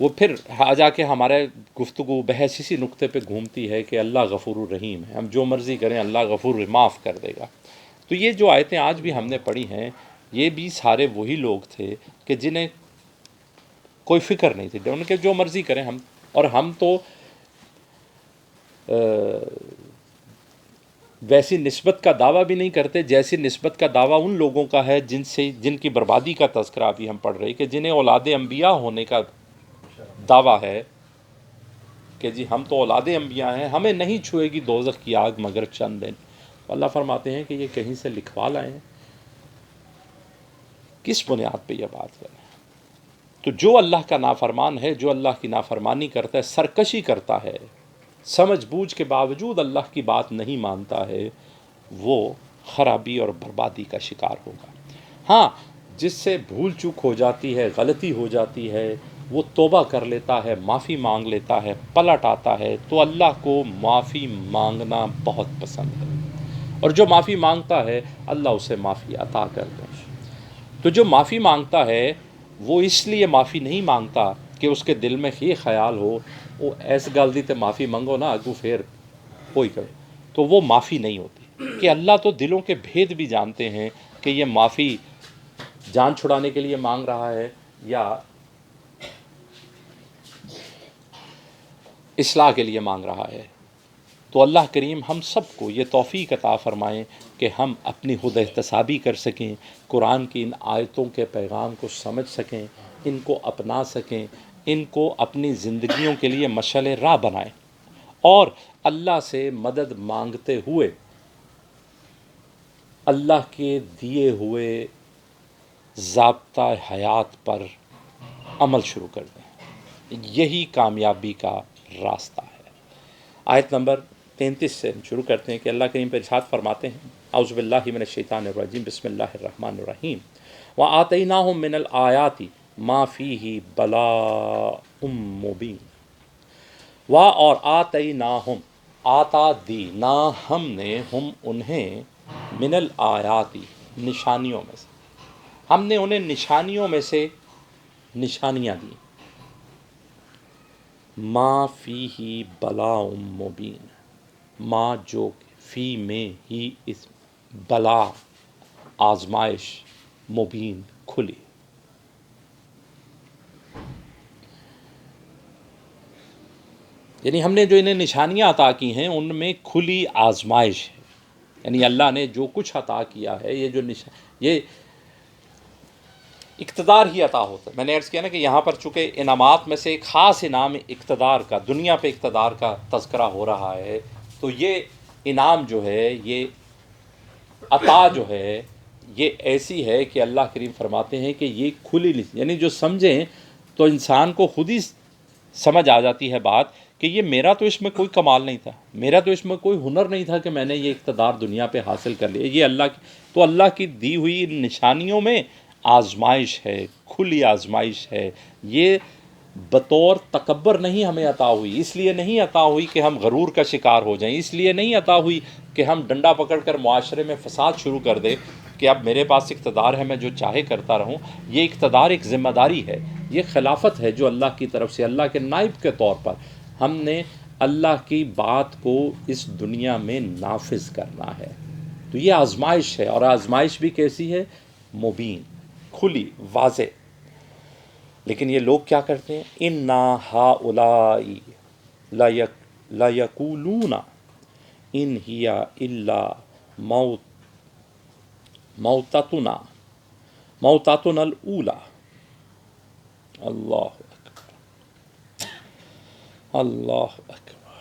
وہ پھر آ جا کے ہمارے گفتگو بحث اسی نقطے پہ گھومتی ہے کہ اللہ غفور الرحیم ہے، ہم جو مرضی کریں اللہ غفور معاف کر دے گا۔ تو یہ جو آیتیں آج بھی ہم نے پڑھی ہیں، یہ بھی سارے وہی لوگ تھے کہ جنہیں کوئی فکر نہیں تھی، ان کے جو مرضی کریں ہم، اور ہم تو ویسی نسبت کا دعویٰ بھی نہیں کرتے جیسی نسبت کا دعویٰ ان لوگوں کا ہے جن کی بربادی کا تذکرہ ابھی ہم پڑھ رہے کہ جنہیں اولاد انبیاء ہونے کا دعویٰ ہے کہ جی ہم تو اولاد انبیاء ہیں، ہمیں نہیں چھوئے گی دوزخ کی آگ مگر چند دن۔ اللہ فرماتے ہیں کہ یہ کہیں سے لکھوا لائے ہیں، کس بنیاد پہ یہ بات کریں؟ تو جو اللہ کا نافرمان ہے، جو اللہ کی نافرمانی کرتا ہے، سرکشی کرتا ہے، سمجھ بوجھ کے باوجود اللہ کی بات نہیں مانتا ہے، وہ خرابی اور بربادی کا شکار ہوگا۔ ہاں، جس سے بھول چوک ہو جاتی ہے، غلطی ہو جاتی ہے، وہ توبہ کر لیتا ہے، معافی مانگ لیتا ہے، پلٹ آتا ہے، تو اللہ کو معافی مانگنا بہت پسند ہے، اور جو معافی مانگتا ہے اللہ اسے معافی عطا کرتے ہیں۔ تو جو معافی مانگتا ہے وہ اس لیے معافی نہیں مانگتا کہ اس کے دل میں یہ خیال ہو وہ ایس گل دی تے معافی منگو نا اگو پھر کوئی کرے، تو وہ معافی نہیں ہوتی، کہ اللہ تو دلوں کے بھید بھی جانتے ہیں کہ یہ معافی جان چھڑانے کے لیے مانگ رہا ہے یا اصلاح کے لیے مانگ رہا ہے۔ تو اللہ کریم ہم سب کو یہ توفیق عطا فرمائیں کہ ہم اپنی خود احتسابی کر سکیں، قرآن کی ان آیتوں کے پیغام کو سمجھ سکیں، ان کو اپنا سکیں، ان کو اپنی زندگیوں کے لیے مشعل راہ بنائیں، اور اللہ سے مدد مانگتے ہوئے اللہ کے دیے ہوئے ضابطہ حیات پر عمل شروع کر دیں۔ یہی کامیابی کا راستہ ہے۔ آیت نمبر 33 سے شروع کرتے ہیں کہ اللہ کریم پر ارشاد فرماتے ہیں، اعوذ باللہ من الشیطان الرجیم، بسم اللہ الرحمن الرحیم، وَآتَيْنَاهُم مِّنَ الْآيَاتِ مَا فِيهِ بَلَاءٌ مُّبِينٌ۔ اور آتَيْنَاهُم، آتا دی نا ہم نے، ہم انہیں، من الآیاتی نشانیوں میں سے، ہم نے انہیں نشانیوں میں سے نشانیاں دی، ما فیہ بلاء مبین، ما جو فی میں ہی اس بلا آزمائش، مبین کھلی۔ یعنی ہم نے جو انہیں نشانیاں عطا کی ہیں ان میں کھلی آزمائش ہے، یعنی اللہ نے جو کچھ عطا کیا ہے، یہ جو یہ اقتدار ہی عطا ہوتا ہے۔ میں نے عرض کیا نا کہ یہاں پر چونکہ انعامات میں سے ایک خاص انعام اقتدار کا، دنیا پہ اقتدار کا تذکرہ ہو رہا ہے، تو یہ انعام جو ہے، یہ عطا جو ہے، یہ ایسی ہے کہ اللہ کریم فرماتے ہیں کہ یہ کھلی، یعنی جو سمجھیں تو انسان کو خود ہی سمجھ آ جاتی ہے بات کہ یہ میرا تو اس میں کوئی کمال نہیں تھا، میرا تو اس میں کوئی ہنر نہیں تھا کہ میں نے یہ اقتدار دنیا پہ حاصل کر لیا، یہ اللہ کی، تو اللہ کی دی ہوئی نشانیوں میں آزمائش ہے، کھلی آزمائش ہے۔ یہ بطور تکبر نہیں ہمیں عطا ہوئی، اس لیے نہیں عطا ہوئی کہ ہم غرور کا شکار ہو جائیں، اس لیے نہیں عطا ہوئی کہ ہم ڈنڈا پکڑ کر معاشرے میں فساد شروع کر دیں کہ اب میرے پاس اقتدار ہے، میں جو چاہے کرتا رہوں۔ یہ اقتدار ایک ذمہ داری ہے، یہ خلافت ہے جو اللہ کی طرف سے، اللہ کے نائب کے طور پر ہم نے اللہ کی بات کو اس دنیا میں نافذ کرنا ہے۔ تو یہ آزمائش ہے، اور آزمائش بھی کیسی ہے؟ مبین، کھلی، واضح۔ لیکن یہ لوگ کیا کرتے ہیں؟ اِنَّا ہَؤُلَاءِ لَیَقُولُونَ إِنْ هِیَ إِلَّا مَوْتَتُنَا الْأُولَىٰ۔ اللہ اکبر، اللہ اکبر۔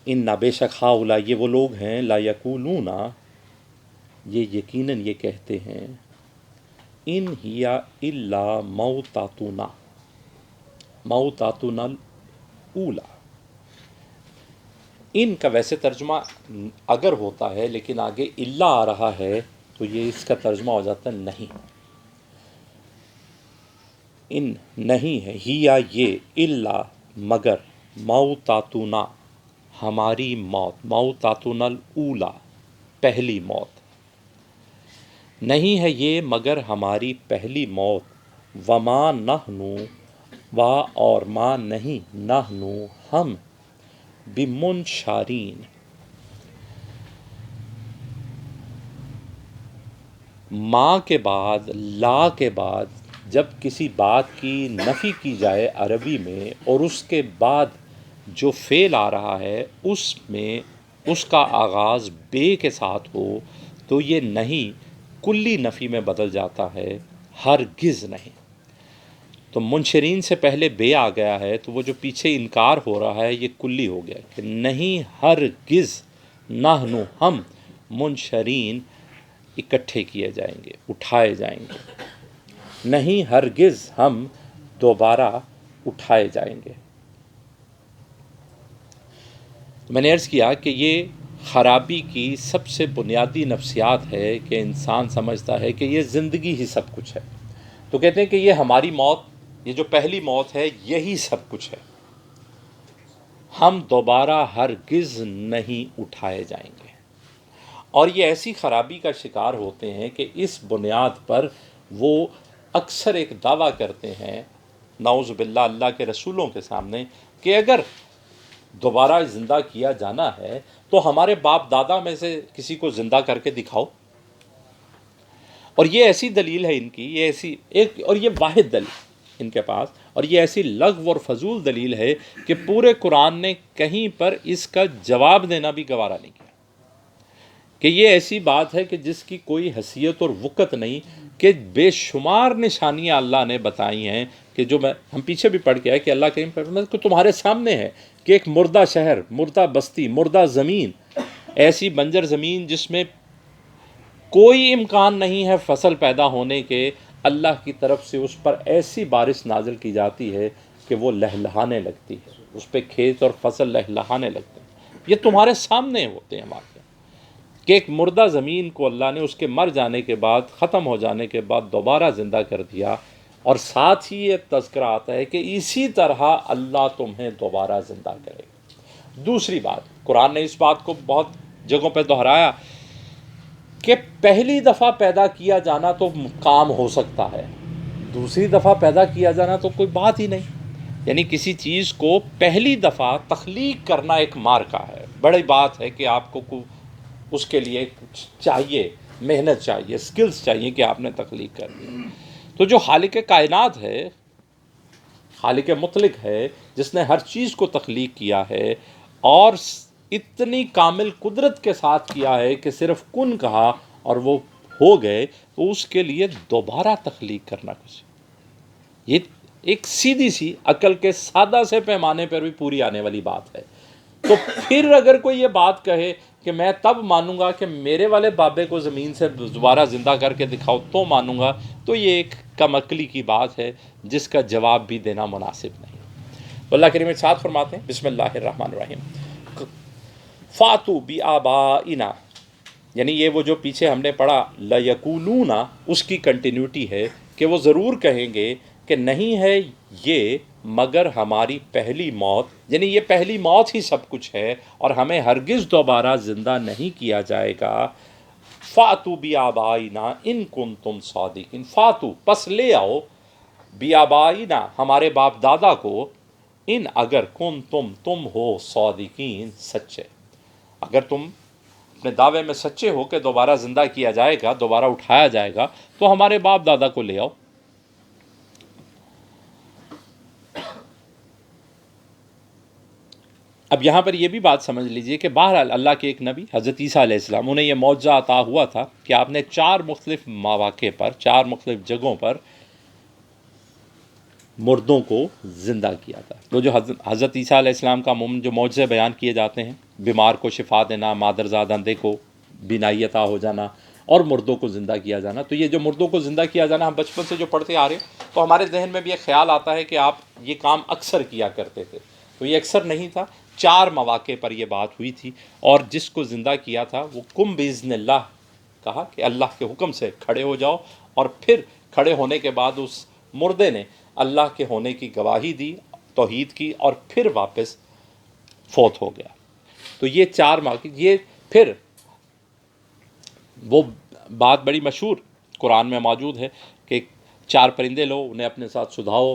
اِنَّا، بے شک، ہَؤُلَاء، یہ وہ لوگ ہیں، لَیَقُولُونَ، یہ یقیناً یہ کہتے ہیں، ان ہی الا موتاتنا، موتاتنا الاولی۔ ان کا ویسے ترجمہ اگر ہوتا ہے، لیکن آگے الا آ رہا ہے تو یہ اس کا ترجمہ ہو جاتا ہے نہیں، ان نہیں ہے، ہی یا یہ، الا مگر، موتاتنا ہماری موت، موتاتنا الاولی پہلی موت، نہیں ہے یہ مگر ہماری پہلی موت، وما نحن وا اور ماں نہیں نحنو ہم بمنشارین، ماں کے بعد لا کے بعد جب کسی بات کی نفی کی جائے عربی میں اور اس کے بعد جو فعل آ رہا ہے اس میں اس کا آغاز بے کے ساتھ ہو تو یہ نہیں کلی نفی میں بدل جاتا ہے، ہرگز نہیں۔ تو منشرین سے پہلے بے آ گیا ہے تو وہ جو پیچھے انکار ہو رہا ہے یہ کلی ہو گیا کہ نہیں ہرگز نحنو ہم منشرین اکٹھے کیے جائیں گے، اٹھائے جائیں گے، نہیں ہرگز ہم دوبارہ اٹھائے جائیں گے۔ میں نے عرض کیا کہ یہ خرابی کی سب سے بنیادی نفسیات ہے کہ انسان سمجھتا ہے کہ یہ زندگی ہی سب کچھ ہے، تو کہتے ہیں کہ یہ ہماری موت، یہ جو پہلی موت ہے یہی سب کچھ ہے، ہم دوبارہ ہرگز نہیں اٹھائے جائیں گے۔ اور یہ ایسی خرابی کا شکار ہوتے ہیں کہ اس بنیاد پر وہ اکثر ایک دعویٰ کرتے ہیں نعوذ باللہ اللہ کے رسولوں کے سامنے کہ اگر دوبارہ زندہ کیا جانا ہے تو ہمارے باپ دادا میں سے کسی کو زندہ کر کے دکھاؤ۔ اور یہ ایسی دلیل ہے ان کی، یہ ایسی ایک، اور یہ واحد دلیل ان کے پاس، اور یہ ایسی لغو اور فضول دلیل ہے کہ پورے قرآن نے کہیں پر اس کا جواب دینا بھی گوارا نہیں کیا، کہ یہ ایسی بات ہے کہ جس کی کوئی حیثیت اور وقت نہیں، کہ بے شمار نشانیاں اللہ نے بتائی ہیں کہ جو ہم پیچھے بھی پڑھ کے آئے کہ اللہ کریم فرماتا ہے کہ تمہارے سامنے ہے کہ ایک مردہ شہر، مردہ بستی، مردہ زمین، ایسی بنجر زمین جس میں کوئی امکان نہیں ہے فصل پیدا ہونے کے، اللہ کی طرف سے اس پر ایسی بارش نازل کی جاتی ہے کہ وہ لہلہانے لگتی ہے، اس پہ کھیت اور فصل لہلہانے لگتے ہیں۔ یہ تمہارے سامنے ہوتے ہیں واقعہ کہ ایک مردہ زمین کو اللہ نے اس کے مر جانے کے بعد، ختم ہو جانے کے بعد دوبارہ زندہ کر دیا، اور ساتھ ہی یہ تذکرہ آتا ہے کہ اسی طرح اللہ تمہیں دوبارہ زندہ کرے گا۔ دوسری بات، قرآن نے اس بات کو بہت جگہوں پہ دہرایا کہ پہلی دفعہ پیدا کیا جانا تو کام ہو سکتا ہے، دوسری دفعہ پیدا کیا جانا تو کوئی بات ہی نہیں۔ یعنی کسی چیز کو پہلی دفعہ تخلیق کرنا ایک مارکا ہے، بڑی بات ہے کہ آپ کو اس کے لیے کچھ چاہیے، محنت چاہیے، سکلز چاہیے کہ آپ نے تخلیق کر دیا۔ تو جو خالق کائنات ہے، خالق مطلق ہے، جس نے ہر چیز کو تخلیق کیا ہے اور اتنی کامل قدرت کے ساتھ کیا ہے کہ صرف کن کہا اور وہ ہو گئے، تو اس کے لیے دوبارہ تخلیق کرنا کچھ، یہ ایک سیدھی سی عقل کے سادہ سے پیمانے پر بھی پوری آنے والی بات ہے۔ تو پھر اگر کوئی یہ بات کہے کہ میں تب مانوں گا کہ میرے والے بابے کو زمین سے دوبارہ زندہ کر کے دکھاؤ تو مانوں گا، تو یہ ایک کم عقلی کی بات ہے جس کا جواب بھی دینا مناسب نہیں۔ اللہ کریم ارشاد فرماتے ہیں بسم اللہ الرحمن الرحیم، فاتو بآبائنا، یعنی یہ وہ جو پیچھے ہم نے پڑھا لیقولون، اس کی کنٹینیوٹی ہے کہ وہ ضرور کہیں گے کہ نہیں ہے یہ مگر ہماری پہلی موت، یعنی یہ پہلی موت ہی سب کچھ ہے اور ہمیں ہرگز دوبارہ زندہ نہیں کیا جائے گا۔ فاتو بآبائنا ان کنتم صادقین، فاتو پس لے آؤ، بآبائنا ہمارے باپ دادا کو، ان اگر تم ہو صادقین سچے، اگر تم اپنے دعوے میں سچے ہو کہ دوبارہ زندہ کیا جائے گا، دوبارہ اٹھایا جائے گا، تو ہمارے باپ دادا کو لے آؤ۔ اب یہاں پر یہ بھی بات سمجھ لیجئے کہ بہرحال اللہ کے ایک نبی حضرت عیسیٰ علیہ السلام، انہیں یہ معجزہ عطا ہوا تھا کہ آپ نے 4 مختلف مواقع پر، 4 مختلف جگہوں پر مردوں کو زندہ کیا تھا۔ وہ جو حضرت عیسیٰ علیہ السلام کا جو معجزے بیان کیے جاتے ہیں، بیمار کو شفا دینا، مادرزاد اندھے کو بینائی عطا ہو جانا، اور مردوں کو زندہ کیا جانا، تو یہ جو مردوں کو زندہ کیا جانا ہم بچپن سے جو پڑھتے آ رہے ہیں تو ہمارے ذہن میں بھی ایک خیال آتا ہے کہ آپ یہ کام اکثر کیا کرتے تھے، تو یہ اکثر نہیں تھا، 4 مواقع پر یہ بات ہوئی تھی، اور جس کو زندہ کیا تھا وہ قم باذن اللہ، کہا کہ اللہ کے حکم سے کھڑے ہو جاؤ، اور پھر کھڑے ہونے کے بعد اس مردے نے اللہ کے ہونے کی گواہی دی، توحید کی، اور پھر واپس فوت ہو گیا۔ تو یہ 4 مواقع، یہ پھر وہ بات بڑی مشہور قرآن میں موجود ہے کہ 4 پرندے لو، انہیں اپنے ساتھ سدھاؤ،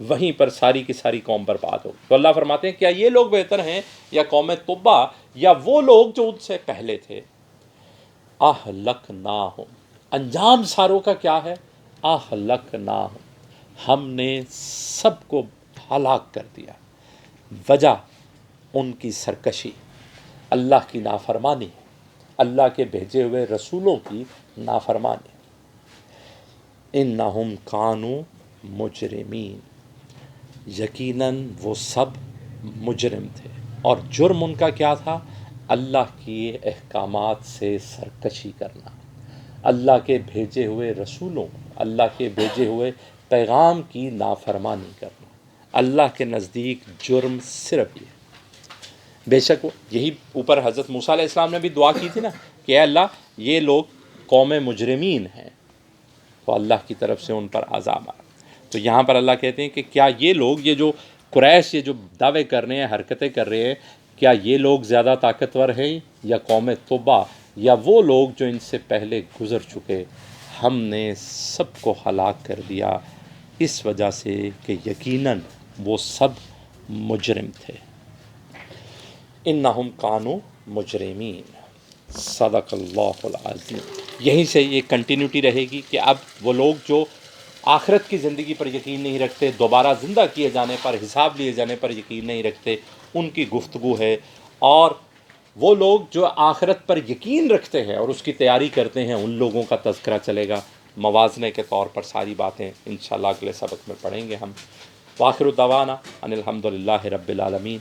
وہیں پر ساری کی ساری قوم برباد ہو. تو اللہ فرماتے ہیں کیا یہ لوگ بہتر ہیں یا قوم تبع یا وہ لوگ جو ان سے پہلے تھے؟ اہلکناہم، انجام ساروں کا کیا ہے؟ اہلکناہم، ہم نے سب کو ہلاک کر دیا. وجہ ان کی سرکشی، اللہ کی نافرمانی، اللہ کے بھیجے ہوئے رسولوں کی نافرمانی. انہم کانوا مجرمین، یقیناً وہ سب مجرم تھے. اور جرم ان کا کیا تھا؟ اللہ کی احکامات سے سرکشی کرنا، اللہ کے بھیجے ہوئے رسولوں، اللہ کے بھیجے ہوئے پیغام کی نافرمانی کرنا. اللہ کے نزدیک جرم صرف یہ. بے شک یہی اوپر حضرت موسیٰ علیہ السلام نے بھی دعا کی تھی نا کہ اے اللہ یہ لوگ قوم مجرمین ہیں، تو اللہ کی طرف سے ان پر عذاب آیا. تو یہاں پر اللہ کہتے ہیں کہ کیا یہ لوگ، یہ جو قریش یہ جو دعوے کر رہے ہیں، حرکتیں کر رہے ہیں، کیا یہ لوگ زیادہ طاقتور ہیں یا قوم تبع یا وہ لوگ جو ان سے پہلے گزر چکے؟ ہم نے سب کو ہلاک کر دیا اس وجہ سے کہ یقیناً وہ سب مجرم تھے. انہم کانوا مجرمین. صدق اللہ العظیم. یہیں سے یہ کنٹینیوٹی رہے گی کہ اب وہ لوگ جو آخرت کی زندگی پر یقین نہیں رکھتے، دوبارہ زندہ کیے جانے پر، حساب لیے جانے پر یقین نہیں رکھتے، ان کی گفتگو ہے. اور وہ لوگ جو آخرت پر یقین رکھتے ہیں اور اس کی تیاری کرتے ہیں، ان لوگوں کا تذکرہ چلے گا موازنے کے طور پر. ساری باتیں انشاءاللہ اگلے سبق میں پڑھیں گے ہم. وآخر دعوانا ان الحمد للہ رب العالمین.